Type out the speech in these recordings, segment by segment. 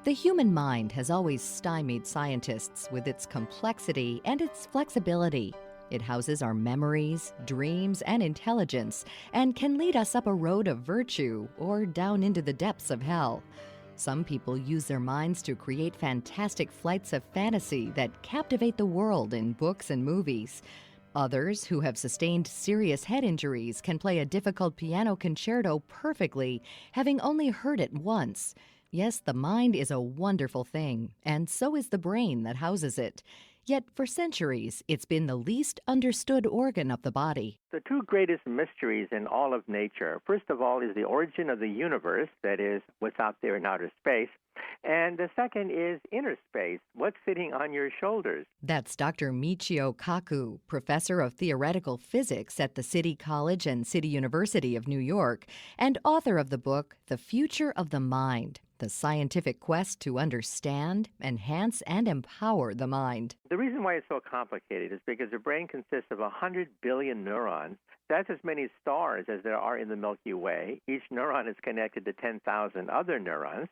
The human mind has always stymied scientists with its complexity and its flexibility. It houses our memories, dreams, and intelligence, and can lead us up a road of virtue or down into the depths of hell. Some people use their minds to create fantastic flights of fantasy that captivate the world in books and movies. Others, who have sustained serious head injuries, can play a difficult piano concerto perfectly, having only heard it once. Yes, the mind is a wonderful thing, and so is the brain that houses it. Yet, for centuries, it's been the least understood organ of the body. The two greatest mysteries in all of nature, first of all, is the origin of the universe, that is, what's out there in outer space. And the second is inner space, what's sitting on your shoulders. That's Dr. Michio Kaku, professor of theoretical physics at the City College and City University of New York, and author of the book, The Future of the Mind, the scientific quest to understand, enhance, and empower the mind. The reason why it's so complicated is because the brain consists of 100 billion neurons. That's as many stars as there are in the Milky Way. Each neuron is connected to 10,000 other neurons.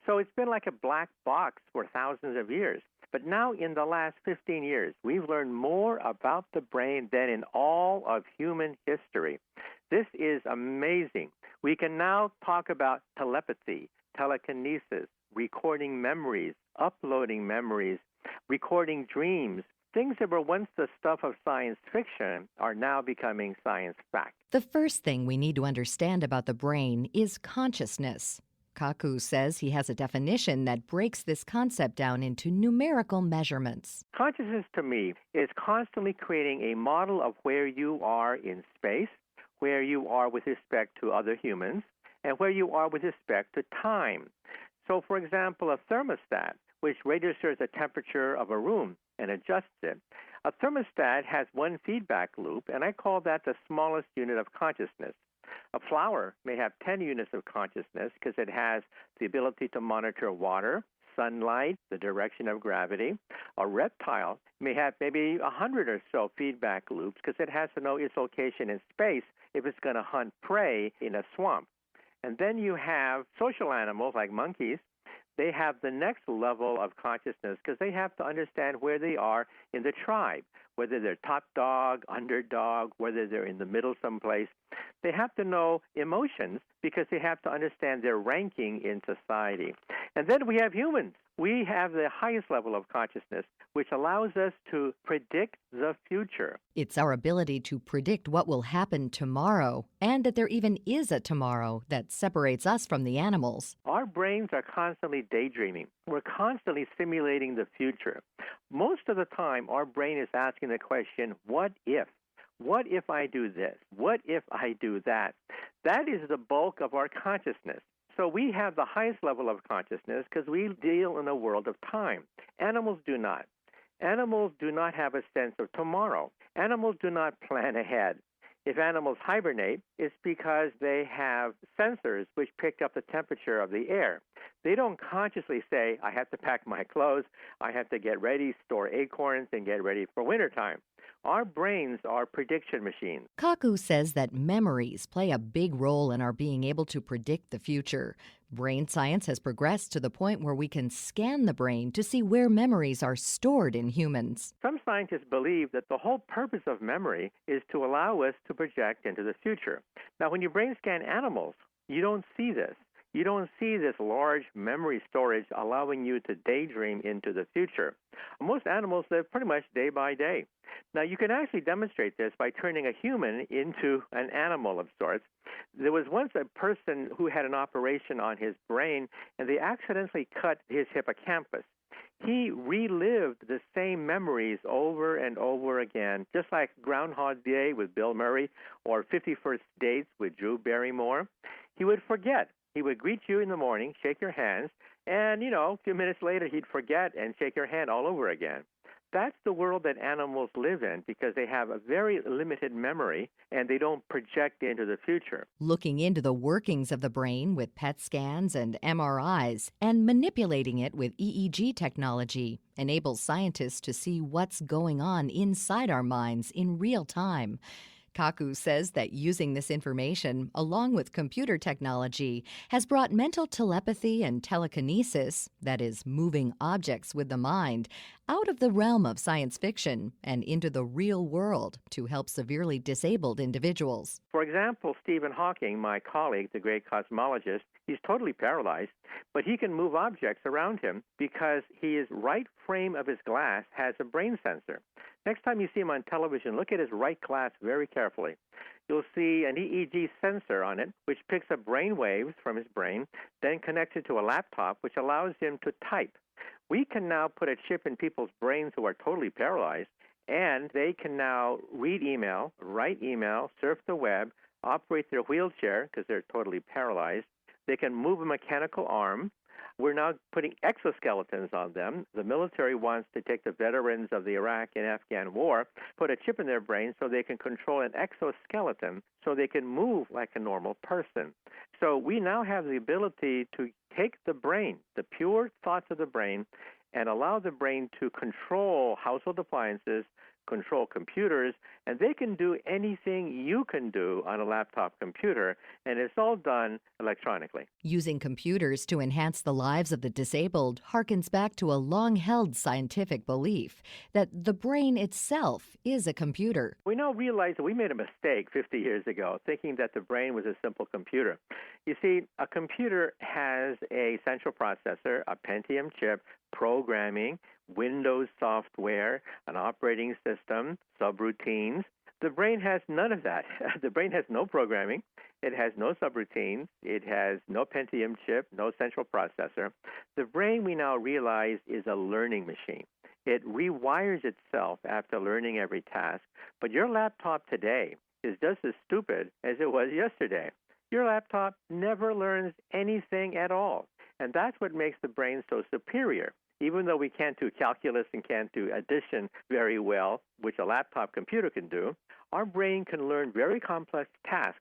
So it's been like a black box for thousands of years. But now in the last 15 years, we've learned more about the brain than in all of human history. This is amazing. We can now talk about telepathy, telekinesis, recording memories, uploading memories, recording dreams. Things that were once the stuff of science fiction are now becoming science fact. The first thing we need to understand about the brain is consciousness. Kaku says he has a definition that breaks this concept down into numerical measurements. Consciousness, to me, is constantly creating a model of where you are in space, where you are with respect to other humans, and where you are with respect to time. So, for example, a thermostat, which registers the temperature of a room and adjusts it. A thermostat has one feedback loop, and I call that the smallest unit of consciousness. A flower may have 10 units of consciousness because it has the ability to monitor water, sunlight, the direction of gravity. A reptile may have maybe 100 or so feedback loops because it has to know its location in space if it's going to hunt prey in a swamp. And then you have social animals like monkeys. They have the next level of consciousness because they have to understand where they are in the tribe, whether they're top dog, underdog, whether they're in the middle someplace. They have to know emotions because they have to understand their ranking in society. And then we have humans. We have the highest level of consciousness, which allows us to predict the future. It's our ability to predict what will happen tomorrow, and that there even is a tomorrow, that separates us from the animals. Our brains are constantly daydreaming. We're constantly simulating the future. Most of the time, our brain is asking the question, what if? What if I do this? What if I do that? That is the bulk of our consciousness. So we have the highest level of consciousness because we deal in a world of time. Animals do not. Animals do not have a sense of tomorrow. Animals do not plan ahead. If animals hibernate, it's because they have sensors which pick up the temperature of the air. They don't consciously say, I have to pack my clothes, I have to get ready, store acorns, and get ready for wintertime. Our brains are prediction machines. Kaku says that memories play a big role in our being able to predict the future. Brain science has progressed to the point where we can scan the brain to see where memories are stored in humans. Some scientists believe that the whole purpose of memory is to allow us to project into the future. Now, when you brain scan animals, you don't see this. You don't see this large memory storage allowing you to daydream into the future. Most animals live pretty much day by day. Now, you can actually demonstrate this by turning a human into an animal of sorts. There was once a person who had an operation on his brain, and they accidentally cut his hippocampus. He relived the same memories over and over again, just like Groundhog Day with Bill Murray or 51st Dates with Drew Barrymore. He would forget. He would greet you in the morning, shake your hands, and, a few minutes later he'd forget and shake your hand all over again. That's the world that animals live in because they have a very limited memory and they don't project into the future. Looking into the workings of the brain with PET scans and MRIs and manipulating it with EEG technology enables scientists to see what's going on inside our minds in real time. Kaku says that using this information, along with computer technology, has brought mental telepathy and telekinesis, that is, moving objects with the mind, out of the realm of science fiction and into the real world to help severely disabled individuals. For example, Stephen Hawking, my colleague, the great cosmologist, he's totally paralyzed, but he can move objects around him because his right frame of his glass has a brain sensor. Next time you see him on television, look at his right glass very carefully. You'll see an EEG sensor on it, which picks up brain waves from his brain, then connects it to a laptop, which allows him to type. We can now put a chip in people's brains who are totally paralyzed, and they can now read email, write email, surf the web, operate their wheelchair because they're totally paralyzed. They can move a mechanical arm. We're now putting exoskeletons on them. The military wants to take the veterans of the Iraq and Afghan war, put a chip in their brain so they can control an exoskeleton so they can move like a normal person. So we now have the ability to take the brain, the pure thoughts of the brain, and allow the brain to control household appliances, control computers, and they can do anything you can do on a laptop computer, and it's all done electronically. Using computers to enhance the lives of the disabled harkens back to a long-held scientific belief that the brain itself is a computer. We now realize that we made a mistake 50 years ago, thinking that the brain was a simple computer. You see, a computer has a central processor, a Pentium chip, programming, Windows software, an operating system, subroutines. The brain has none of that. The brain has no programming. It has no subroutines. It has no Pentium chip, no central processor. The brain, we now realize, is a learning machine. It rewires itself after learning every task. But your laptop today is just as stupid as it was yesterday. Your laptop never learns anything at all. And that's what makes the brain so superior. Even though we can't do calculus and can't do addition very well, which a laptop computer can do, our brain can learn very complex tasks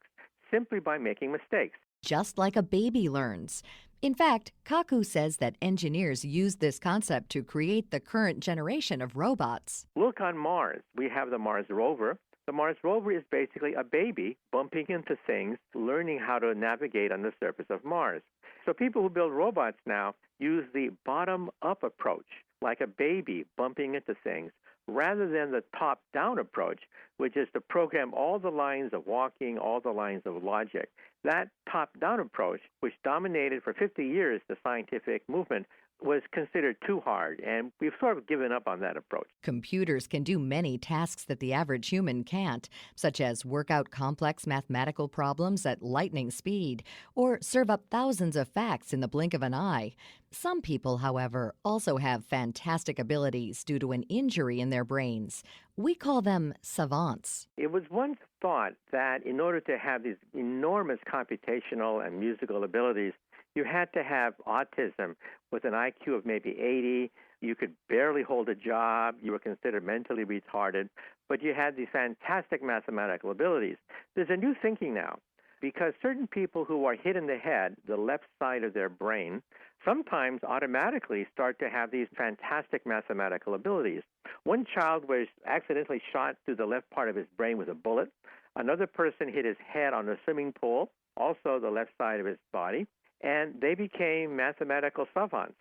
simply by making mistakes. Just like a baby learns. In fact, Kaku says that engineers used this concept to create the current generation of robots. Look on Mars. We have the Mars Rover. The Mars Rover is basically a baby bumping into things, learning how to navigate on the surface of Mars. So people who build robots now use the bottom-up approach, like a baby bumping into things, rather than the top-down approach, which is to program all the lines of walking, all the lines of logic. That top-down approach, which dominated for 50 years the scientific movement, was considered too hard, and we've sort of given up on that approach. Computers can do many tasks that the average human can't, such as work out complex mathematical problems at lightning speed or serve up thousands of facts in the blink of an eye. Some people, however, also have fantastic abilities due to an injury in their brains. We call them savants. It was once thought that in order to have these enormous computational and musical abilities, you had to have autism with an IQ of maybe 80. You could barely hold a job. You were considered mentally retarded, but you had these fantastic mathematical abilities. There's a new thinking now because certain people who are hit in the head, the left side of their brain, sometimes automatically start to have these fantastic mathematical abilities. One child was accidentally shot through the left part of his brain with a bullet. Another person hit his head on a swimming pool, also the left side of his body, and they became mathematical savants.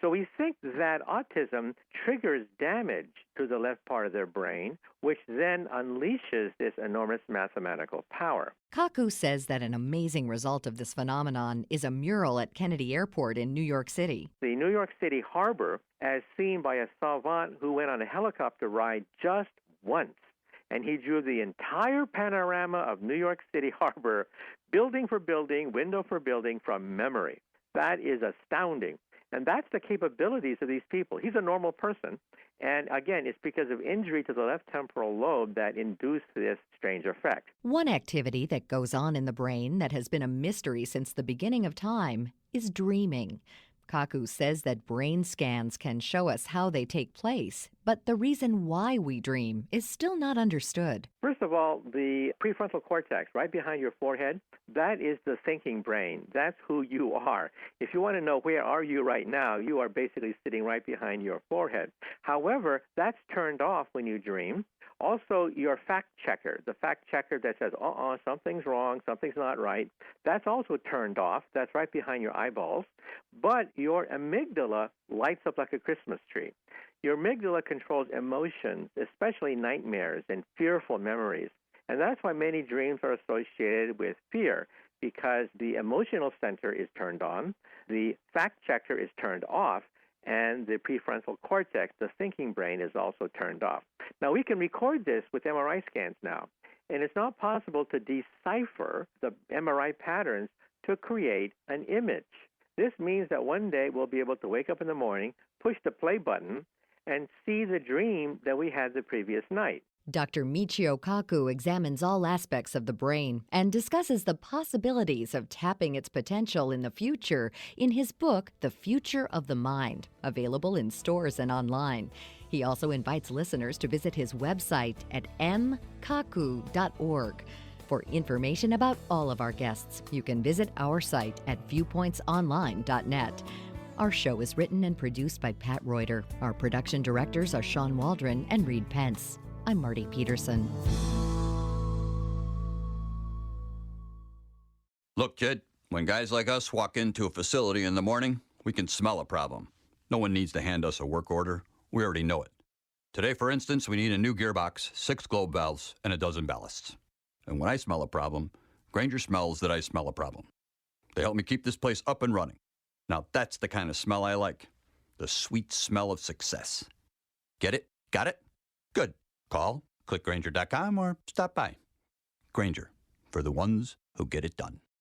So we think that autism triggers damage to the left part of their brain, which then unleashes this enormous mathematical power. Kaku says that an amazing result of this phenomenon is a mural at Kennedy Airport in New York City. The New York City harbor, as seen by a savant who went on a helicopter ride just once, and he drew the entire panorama of New York City harbor, building for building, window for building, from memory. That is astounding. And that's the capabilities of these people. He's a normal person. And again, it's because of injury to the left temporal lobe that induced this strange effect. One activity that goes on in the brain that has been a mystery since the beginning of time is dreaming. Kaku says that brain scans can show us how they take place, but the reason why we dream is still not understood. First of all, the prefrontal cortex, right behind your forehead, that is the thinking brain. That's who you are. If you want to know where are you right now, you are basically sitting right behind your forehead. However, that's turned off when you dream, Also, your fact checker, the fact checker that says, something's wrong, something's not right, that's also turned off. That's right behind your eyeballs. But your amygdala lights up like a Christmas tree. Your amygdala controls emotions, especially nightmares and fearful memories. And that's why many dreams are associated with fear, because the emotional center is turned on, the fact checker is turned off, and the prefrontal cortex, the thinking brain, is also turned off. Now, we can record this with MRI scans now, and it's not possible to decipher the MRI patterns to create an image. This means that one day we'll be able to wake up in the morning, push the play button, and see the dream that we had the previous night. Dr. Michio Kaku examines all aspects of the brain and discusses the possibilities of tapping its potential in the future in his book, The Future of the Mind, available in stores and online. He also invites listeners to visit his website at mkaku.org. For information about all of our guests, you can visit our site at viewpointsonline.net. Our show is written and produced by Pat Reuter. Our production directors are Sean Waldron and Reed Pence. I'm Marty Peterson. Look, kid, when guys like us walk into a facility in the morning, we can smell a problem. No one needs to hand us a work order. We already know it. Today, for instance, we need a new gearbox, 6 globe valves, and a dozen ballasts. And when I smell a problem, Grainger smells that I smell a problem. They help me keep this place up and running. Now that's the kind of smell I like. The sweet smell of success. Get it? Got it? Good. Call, click Grainger.com, or stop by. Grainger, for the ones who get it done.